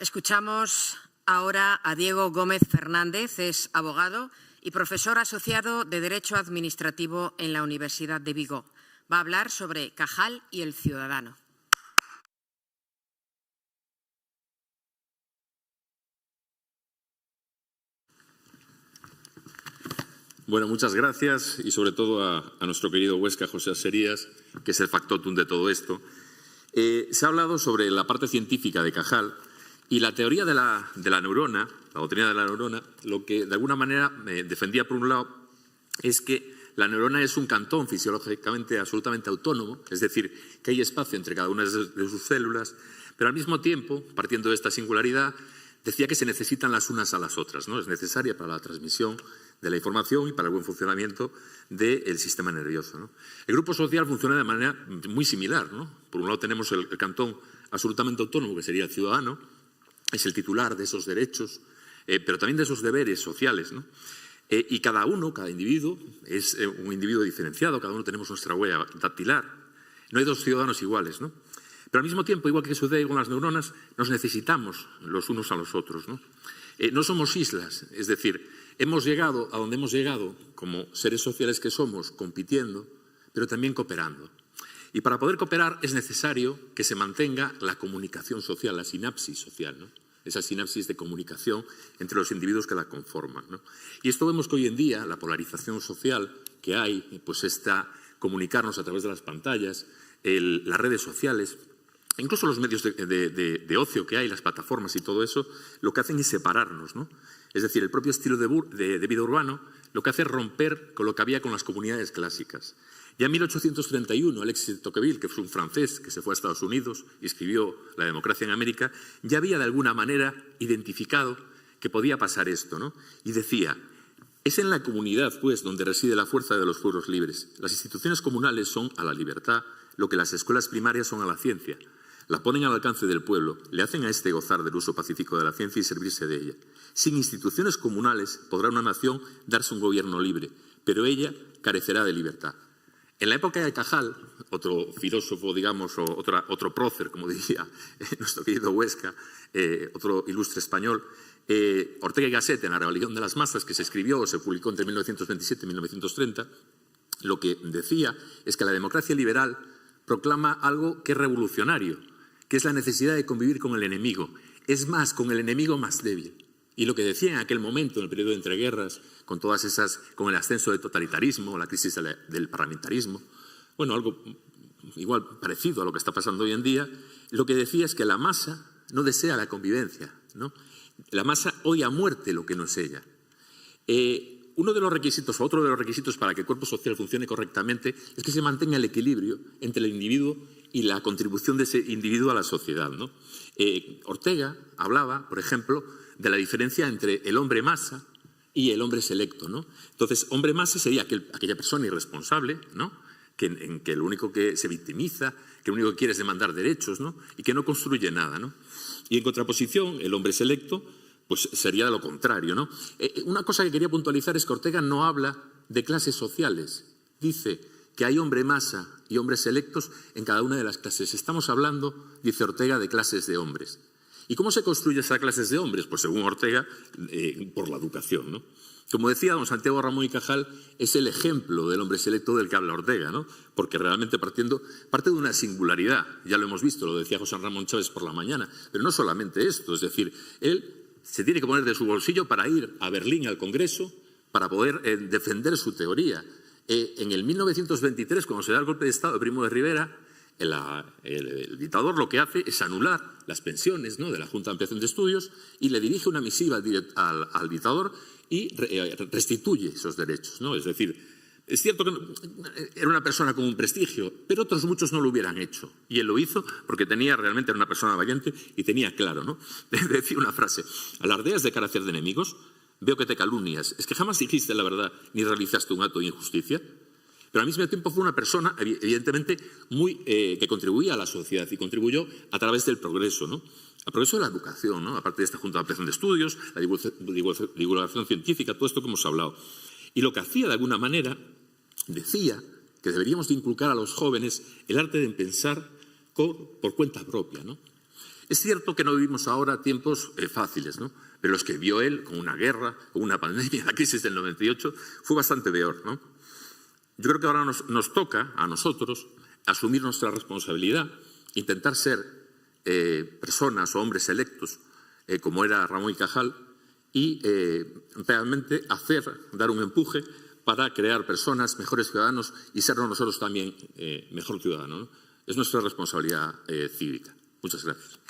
Escuchamos ahora a Diego Gómez Fernández, es abogado y profesor asociado de Derecho Administrativo en la Universidad de Vigo. Va a hablar sobre Cajal y el ciudadano. Bueno, muchas gracias y sobre todo a nuestro querido Huesca, José Aserías, que es el factotum de todo esto. Se ha hablado sobre la parte científica de Cajal y la teoría de la neurona, la doctrina de la neurona, lo que de alguna manera defendía por un lado es que la neurona es un cantón fisiológicamente absolutamente autónomo, es decir, que hay espacio entre cada una de sus células, pero al mismo tiempo, partiendo de esta singularidad, decía que se necesitan las unas a las otras, ¿no? Es necesaria para la transmisión de la información y para el buen funcionamiento del sistema nervioso, ¿no? El grupo social funciona de manera muy similar, ¿no? Por un lado tenemos el cantón absolutamente autónomo, que sería el ciudadano, es el titular de esos derechos, pero también de esos deberes sociales, ¿no? Y cada individuo es un individuo diferenciado, cada uno tenemos nuestra huella dactilar. No hay dos ciudadanos iguales, ¿no? Pero al mismo tiempo, igual que sucede con las neuronas, nos necesitamos los unos a los otros, ¿no? No somos islas, es decir, hemos llegado a donde hemos llegado como seres sociales que somos, compitiendo, pero también cooperando. Y para poder cooperar es necesario que se mantenga la comunicación social, la sinapsis social, ¿no? Esa sinapsis de comunicación entre los individuos que la conforman, ¿no? Y esto vemos que hoy en día la polarización social que hay, pues está comunicarnos a través de las pantallas, las redes sociales, incluso los medios de ocio que hay, las plataformas y todo eso, lo que hacen es separarnos, ¿no? Es decir, el propio estilo de vida urbano lo que hace es romper con lo que había con las comunidades clásicas. Ya en 1831, Alexis de Tocqueville, que fue un francés que se fue a Estados Unidos y escribió La democracia en América, ya había de alguna manera identificado que podía pasar esto, ¿no? Y decía: es en la comunidad, pues, donde reside la fuerza de los pueblos libres. Las instituciones comunales son a la libertad lo que las escuelas primarias son a la ciencia. La ponen al alcance del pueblo, le hacen a éste gozar del uso pacífico de la ciencia y servirse de ella. Sin instituciones comunales podrá una nación darse un gobierno libre, pero ella carecerá de libertad. En la época de Cajal, otro filósofo, digamos, o otro prócer, como diría nuestro querido Huesca, otro ilustre español, Ortega y Gasset, en La rebelión de las masas, que se escribió o se publicó entre 1927 y 1930, lo que decía es que la democracia liberal proclama algo que es revolucionario, que es la necesidad de convivir con el enemigo, es más, con el enemigo más débil. Y lo que decía en aquel momento, en el periodo de entreguerras, con todas esas, con el ascenso del totalitarismo, la crisis del parlamentarismo, bueno, algo igual parecido a lo que está pasando hoy en día, lo que decía es que la masa no desea la convivencia, ¿no? La masa odia a muerte lo que no es ella. Uno de los requisitos, o otro de los requisitos para que el cuerpo social funcione correctamente es que se mantenga el equilibrio entre el individuo y la contribución de ese individuo a la sociedad, ¿no? Ortega hablaba, por ejemplo, de la diferencia entre el hombre masa y el hombre selecto, ¿no? Entonces, hombre masa sería aquella persona irresponsable, ¿no? En que lo único que se victimiza, que lo único que quiere es demandar derechos, ¿no? Y que no construye nada, ¿no? Y en contraposición, el hombre selecto, pues sería lo contrario, ¿no? Una cosa que quería puntualizar es que Ortega no habla de clases sociales. Dice que hay hombre masa y hombres selectos en cada una de las clases. Estamos hablando, dice Ortega, de clases de hombres. ¿Y cómo se construye esas clases de hombres? Pues según Ortega, por la educación, ¿no? Como decía don Santiago Ramón y Cajal, es el ejemplo del hombre selecto del que habla Ortega, ¿no? Porque realmente parte de una singularidad. Ya lo hemos visto, lo decía José Ramón Chávez por la mañana. Pero no solamente esto, es decir, él se tiene que poner de su bolsillo para ir a Berlín al Congreso, para poder defender su teoría. En el 1923, cuando se da el golpe de Estado de Primo de Rivera, el dictador lo que hace es anular las pensiones, ¿no?, de la Junta de Ampliación de Estudios y le dirige una misiva al dictador y restituye esos derechos, ¿no? Es decir, es cierto que era una persona con un prestigio, pero otros muchos no lo hubieran hecho. Y él lo hizo porque realmente era una persona valiente y tenía claro, ¿no? Decía una frase: alardeas de carácter de enemigos, veo que te calumnias, es que jamás dijiste la verdad ni realizaste un acto de injusticia. Pero al mismo tiempo fue una persona, evidentemente, que contribuía a la sociedad y contribuyó a través del progreso, ¿no? Al progreso de la educación, ¿no? Aparte de esta Junta de Ampliación de Estudios, la divulgación científica, todo esto que hemos hablado. Y lo que hacía de alguna manera, decía que deberíamos de inculcar a los jóvenes el arte de pensar por cuenta propia, ¿no? Es cierto que no vivimos ahora tiempos fáciles, ¿no? Pero los que vio él, con una guerra, con una pandemia, la crisis del 98, fue bastante peor, ¿no? Yo creo que ahora nos toca a nosotros asumir nuestra responsabilidad, intentar ser personas o hombres electos, como era Ramón y Cajal, y realmente dar un empuje para crear personas, mejores ciudadanos y sernos nosotros también mejor ciudadanos, ¿no? Es nuestra responsabilidad cívica. Muchas gracias.